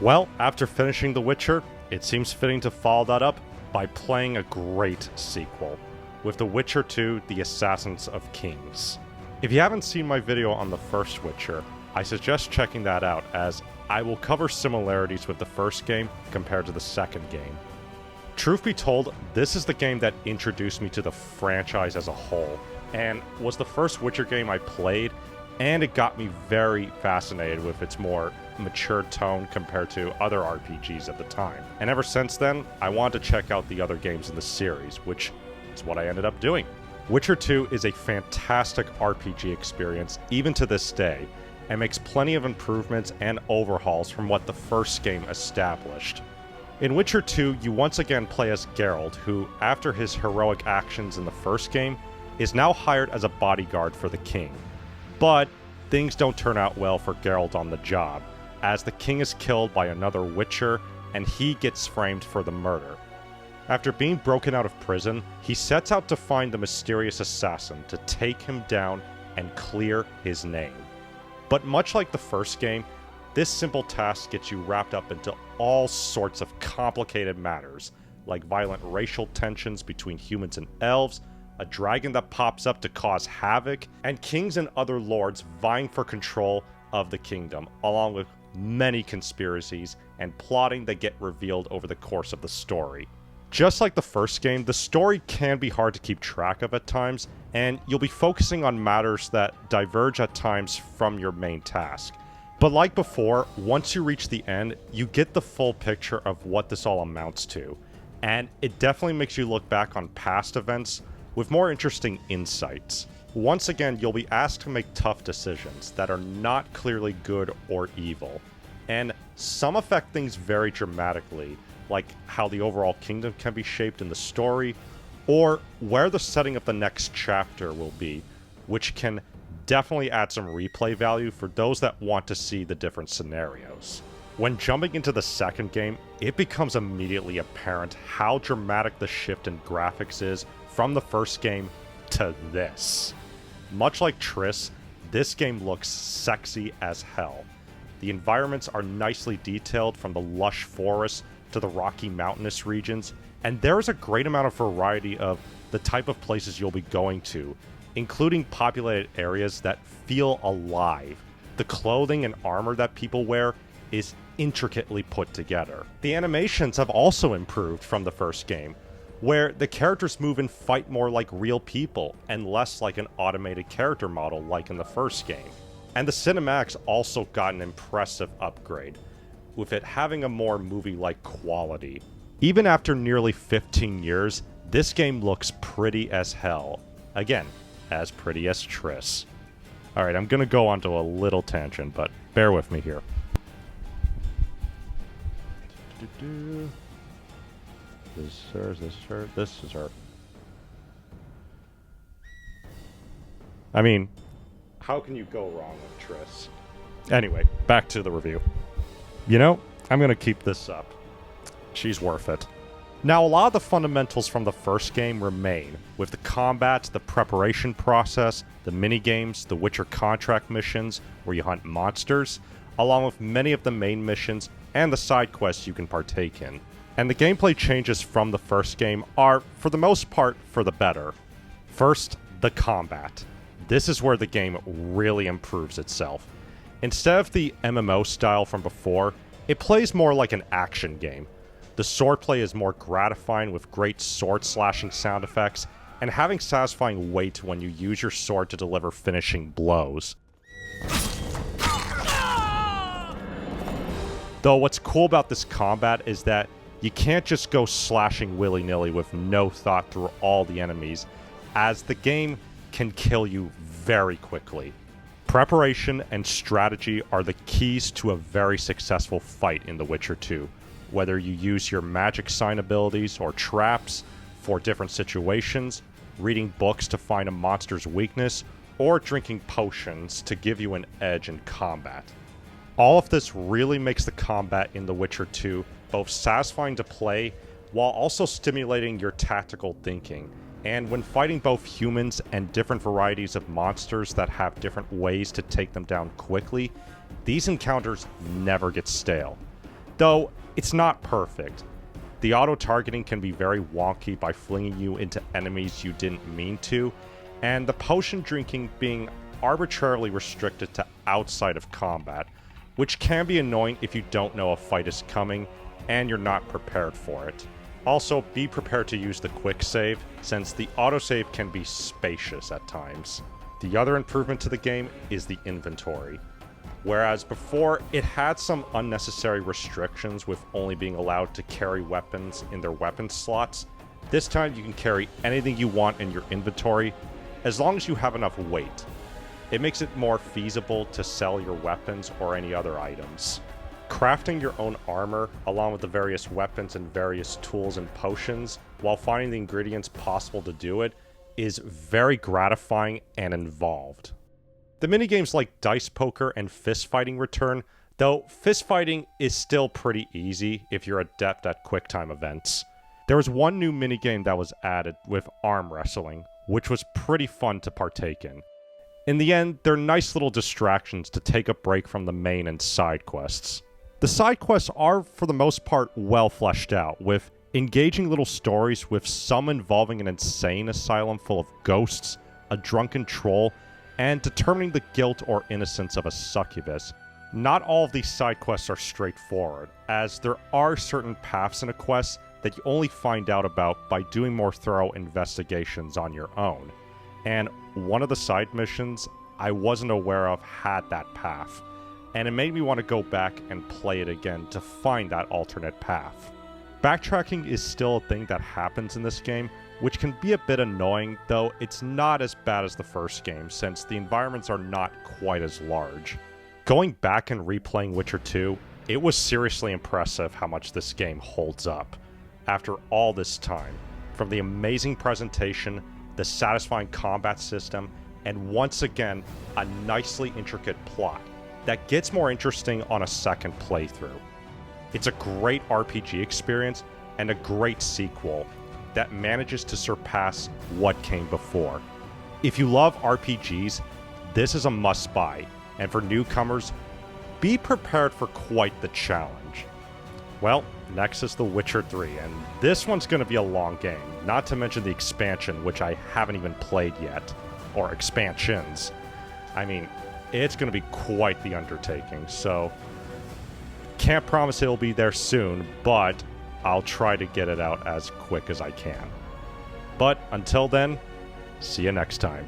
Well, after finishing The Witcher, it seems fitting to follow that up by playing a great sequel, with The Witcher 2: The Assassins of Kings. If you haven't seen my video on the first Witcher, I suggest checking that out, as I will cover similarities with the first game compared to the second game. Truth be told, this is the game that introduced me to the franchise as a whole, and was the first Witcher game I played, and it got me very fascinated with its more mature tone compared to other RPGs at the time. And ever since then, I wanted to check out the other games in the series, which is what I ended up doing. Witcher 2 is a fantastic RPG experience, even to this day, and makes plenty of improvements and overhauls from what the first game established. In Witcher 2, you once again play as Geralt, who, after his heroic actions in the first game, is now hired as a bodyguard for the king. But things don't turn out well for Geralt on the job, as the king is killed by another Witcher, and he gets framed for the murder. After being broken out of prison, he sets out to find the mysterious assassin to take him down and clear his name. But much like the first game, this simple task gets you wrapped up into all sorts of complicated matters, like violent racial tensions between humans and elves, a dragon that pops up to cause havoc, and kings and other lords vying for control of the kingdom, along with many conspiracies and plotting that get revealed over the course of the story. Just like the first game, the story can be hard to keep track of at times, and you'll be focusing on matters that diverge at times from your main task. But like before, once you reach the end, you get the full picture of what this all amounts to, and it definitely makes you look back on past events with more interesting insights. Once again, you'll be asked to make tough decisions that are not clearly good or evil, and some affect things very dramatically, like how the overall kingdom can be shaped in the story, or where the setting of the next chapter will be, which can definitely add some replay value for those that want to see the different scenarios. When jumping into the second game, it becomes immediately apparent how dramatic the shift in graphics is from the first game to this. Much like Triss, this game looks sexy as hell. The environments are nicely detailed, from the lush forests to the rocky mountainous regions, and there is a great amount of variety of the type of places you'll be going to, including populated areas that feel alive. The clothing and armor that people wear is intricately put together. The animations have also improved from the first game, where the characters move and fight more like real people and less like an automated character model like in the first game. And the cinematics also got an impressive upgrade, with it having a more movie-like quality. Even after nearly 15 years, this game looks pretty as hell. Again, as pretty as Triss. Alright, I'm gonna go onto a little tangent, but bear with me here. This is her, this is her, this is her. I mean, how can you go wrong with Triss? Anyway, back to the review. You know, I'm gonna keep this up. She's worth it. Now, a lot of the fundamentals from the first game remain, with the combat, the preparation process, the minigames, the Witcher contract missions, where you hunt monsters, along with many of the main missions and the side quests you can partake in. And the gameplay changes from the first game are, for the most part, for the better. First, the combat. This is where the game really improves itself. Instead of the MMO style from before, it plays more like an action game. The swordplay is more gratifying, with great sword-slashing sound effects, and having satisfying weight when you use your sword to deliver finishing blows. Though what's cool about this combat is that you can't just go slashing willy-nilly with no thought through all the enemies, as the game can kill you very quickly. Preparation and strategy are the keys to a very successful fight in The Witcher 2. Whether you use your magic sign abilities or traps for different situations, reading books to find a monster's weakness, or drinking potions to give you an edge in combat. All of this really makes the combat in The Witcher 2 both satisfying to play, while also stimulating your tactical thinking. And when fighting both humans and different varieties of monsters that have different ways to take them down quickly, these encounters never get stale. though it's not perfect. The auto-targeting can be very wonky by flinging you into enemies you didn't mean to, and the potion drinking being arbitrarily restricted to outside of combat, which can be annoying if you don't know a fight is coming and you're not prepared for it. Also, be prepared to use the quick save, since the autosave can be spacious at times. The other improvement to the game is the inventory. Whereas before, it had some unnecessary restrictions with only being allowed to carry weapons in their weapon slots, this time you can carry anything you want in your inventory, as long as you have enough weight. It makes it more feasible to sell your weapons or any other items. Crafting your own armor, along with the various weapons and various tools and potions, while finding the ingredients possible to do it, is very gratifying and involved. The minigames like dice poker and fist fighting return, though fist fighting is still pretty easy if you're adept at QuickTime events. There was one new minigame that was added with arm wrestling, which was pretty fun to partake in. In the end, they're nice little distractions to take a break from the main and side quests. The side quests are, for the most part, well fleshed out, with engaging little stories with some involving an insane asylum full of ghosts, a drunken troll, and determining the guilt or innocence of a succubus. Not all of these side quests are straightforward, as there are certain paths in a quest that you only find out about by doing more thorough investigations on your own. And one of the side missions I wasn't aware of had that path, and it made me want to go back and play it again to find that alternate path. Backtracking is still a thing that happens in this game, which can be a bit annoying, though it's not as bad as the first game, since the environments are not quite as large. Going back and replaying Witcher 2, it was seriously impressive how much this game holds up. After all this time, from the amazing presentation, the satisfying combat system, and once again, a nicely intricate plot that gets more interesting on a second playthrough. It's a great RPG experience and a great sequel that manages to surpass what came before. If you love RPGs, this is a must-buy, and for newcomers, be prepared for quite the challenge. Well, next is The Witcher 3, and this one's going to be a long game, not to mention the expansion, which I haven't even played yet, or expansions. I mean, it's going to be quite the undertaking, so can't promise it'll be there soon, but I'll try to get it out as quick as I can. But until then, see you next time.